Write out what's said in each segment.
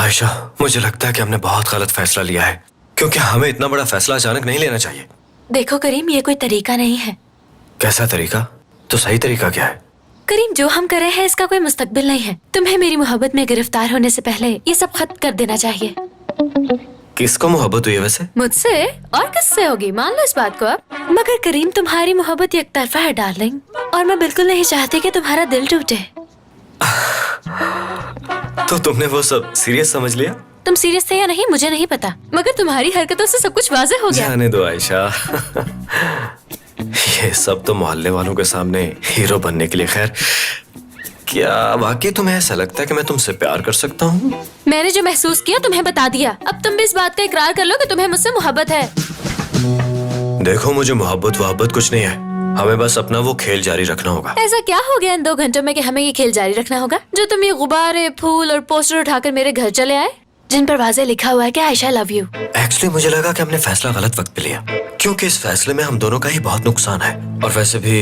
आयशा, मुझे लगता है कि हमने बहुत गलत फैसला लिया है, क्योंकि हमें इतना बड़ा फैसला अचानक नहीं लेना चाहिए। देखो करीम, ये कोई तरीका नहीं है। कैसा तरीका? तो सही तरीका क्या है? करीम, जो हम कर रहे हैं इसका कोई मुस्तकबिल नहीं है। तुम्हें मेरी मोहब्बत में गिरफ्तार होने से पहले ये सब खत्म कर देना चाहिए। किसको मोहब्बत हुई है वैसे? मुझसे और किससे होगी, मान लो इस बात को अब। मगर करीम, तुम्हारी मोहब्बत एक तरफा है डार्लिंग, और मैं बिल्कुल नहीं चाहती कि तुम्हारा दिल टूटे। तो तुमने वो सब सीरियस समझ लिया? तुम सीरियस थे या नहीं मुझे नहीं पता, मगर तुम्हारी हरकतों से सब कुछ वाज़ेह हो गया। जाने दो आयशा। ये सब तो मोहल्ले वालों के सामने हीरो बनने के लिए। खैर, क्या वाकई तुम्हें ऐसा लगता है कि मैं तुमसे प्यार कर सकता हूँ? मैंने जो महसूस किया तुम्हें बता दिया। अब तुम भी इस बात का इकरार कर लो कि तुम्हें मुझसे मोहब्बत है। देखो, मुझे मोहब्बत कुछ नहीं है। हमें बस अपना वो खेल जारी रखना होगा। ऐसा क्या हो गया इन 2 घंटों में कि हमें ये खेल जारी रखना होगा, जो तुम ये गुब्बारे, फूल और पोस्टर उठाकर मेरे घर चले आए, जिन पर वाज़ेह लिखा हुआ है कि आयशा लव यू। एक्चुअली मुझे लगा कि हमने फैसला गलत वक्त पे लिया, क्योंकि इस फैसले में हम दोनों का ही बहुत नुकसान है। और वैसे भी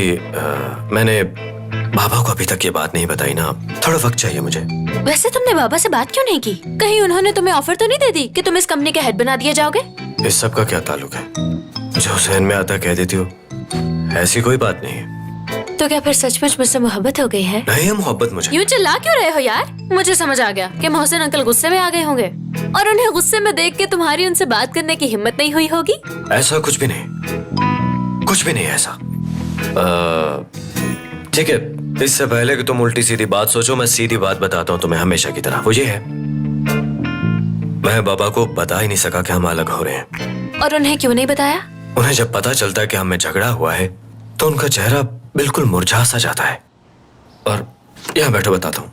मैंने बाबा को अभी तक ये बात नहीं बताई ना। थोड़ा वक्त चाहिए मुझे। वैसे तुमने बाबा से बात क्यों नहीं की? कहीं उन्होंने तुम्हें ऑफर तो नहीं दे दी कि तुम इस कंपनी के हेड बना दिए जाओगे? इस सब का क्या ताल्लुक है? जो जहन में आता कह देती हो। ऐसी कोई बात नहीं है। तो क्या फिर सचमुच मुझसे मोहब्बत हो गई है? नहीं है मोहब्बत मुझे। यूं चिल्ला क्यों रहे हो यार? मुझे समझ आ गया कि मोहसिन अंकल गुस्से में आ गए होंगे, और उन्हें गुस्से में देख के तुम्हारी उनसे बात करने की हिम्मत नहीं हुई होगी। ऐसा कुछ भी नहीं, कुछ भी नहीं ऐसा। ठीक है, इससे पहले कि तुम उल्टी सीधी बात सोचो, मैं सीधी बात बताता हूँ तुम्हें हमेशा की तरह। वो ये है, मैं बाबा को बता ही नहीं सका कि हम अलग हो रहे हैं। और उन्हें क्यों नहीं बताया? उन्हें जब पता चलता है कि हमें झगड़ा हुआ है तो उनका चेहरा बिल्कुल मुरझा सा जाता है। और यहाँ बैठो, बताता हूँ।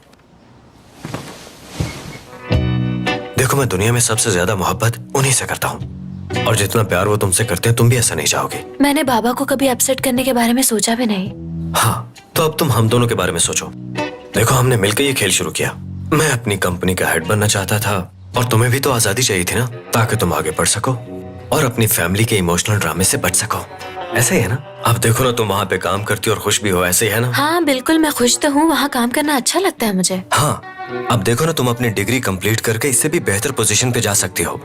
देखो, मैं दुनिया में सबसे ज्यादा मोहब्बत उन्हीं से करता हूँ, और जितना प्यार वो तुमसे करते हैं तुम भी ऐसा नहीं चाहोगे। मैंने बाबा को कभी अपसेट करने के बारे में सोचा भी नहीं। हाँ, तो अब तुम हम दोनों के बारे में सोचो। देखो, हमने मिलकर ये खेल शुरू किया। मैं अपनी कंपनी का हेड बनना चाहता था, और तुम्हें भी तो आजादी चाहिए थी ना, ताकि तुम आगे बढ़ सको और अपनी फैमिली के इमोशनल ड्रामे से बच सको। ऐसे ही है ना? अब देखो ना, तुम वहाँ पे काम करती हो और खुश भी हो। ऐसे ही है ना? हाँ बिल्कुल, मैं खुश तो हूँ, वहाँ काम करना अच्छा लगता है मुझे। हाँ, अब देखो ना, तुम अपनी डिग्री कंप्लीट करके इससे भी बेहतर पोजीशन पे जा सकती हो।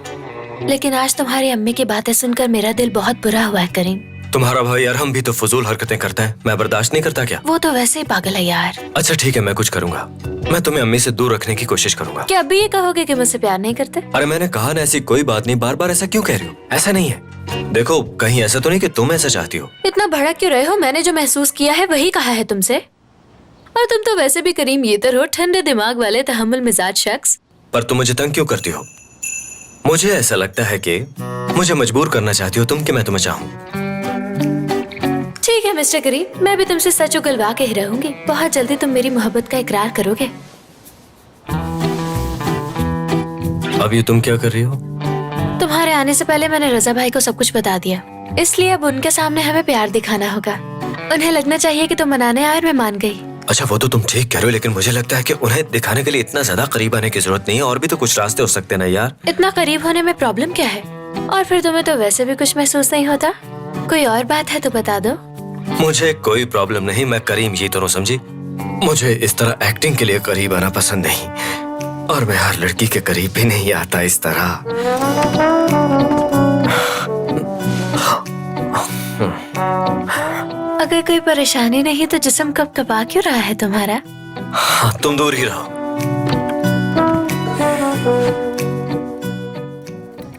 लेकिन आज तुम्हारी अम्मी की बातें सुनकर मेरा दिल बहुत बुरा हुआ है करीम। तुम्हारा भाई अरहम भी तो फजूल हरकतें करता है, मैं बर्दाश्त नहीं करता क्या? वो तो वैसे ही पागल है यार। अच्छा ठीक है, मैं कुछ करूंगा। मैं तुम्हें अम्मी से दूर रखने की कोशिश करूंगा। क्या अभी ये कहोगे कि मुझसे प्यार नहीं करते? अरे मैंने कहा ना, ऐसी कोई बात नहीं। बार बार ऐसा क्यों कह रही हो? ऐसा नहीं है। देखो, कहीं ऐसा तो नहीं कि तुम ऐसा चाहती हो। इतना भड़क क्यों रहे हो? मैंने जो महसूस किया है वही कहा है तुमसे। और तुम तो वैसे भी करीम ये तो हो ठंडे दिमाग वाले तहम्मुल मिजाज शख्स। पर तुम मुझे तंग क्यों करती हो? मुझे ऐसा लगता है कि मुझे मजबूर करना चाहती हो तुम कि मैं तुम्हें चाहूं। ठीक है मिस्टर करीम, मैं भी तुमसे सच उगलवा के ही रहूंगी। बहुत जल्दी तुम मेरी मोहब्बत का इकरार करोगे। अब ये तुम क्या कर रही हो? तुम्हारे आने से पहले मैंने रजा भाई को सब कुछ बता दिया, इसलिए अब उनके सामने हमें प्यार दिखाना होगा। उन्हें लगना चाहिए कि तुम मनाने आए और मैं मान गई। अच्छा, वो तो तुम ठीक कह रहे हो, लेकिन मुझे लगता है कि उन्हें दिखाने के लिए इतना ज्यादा करीब आने की जरूरत नहीं है। और भी तो कुछ रास्ते हो सकते हैं ना यार। इतना करीब होने में प्रॉब्लम क्या है? और फिर तुम्हें तो वैसे भी कुछ महसूस नहीं होता। कोई और बात है तो बता दो। मुझे कोई प्रॉब्लम नहीं, मैं करीम ये दोनों समझी। मुझे इस तरह एक्टिंग के लिए करीब आना पसंद नहीं, और मैं हर लड़की के करीब भी नहीं आता इस तरह। अगर कोई परेशानी नहीं तो जिस्म कब कपा क्यों रहा है तुम्हारा? हाँ, तुम दूर ही रहो।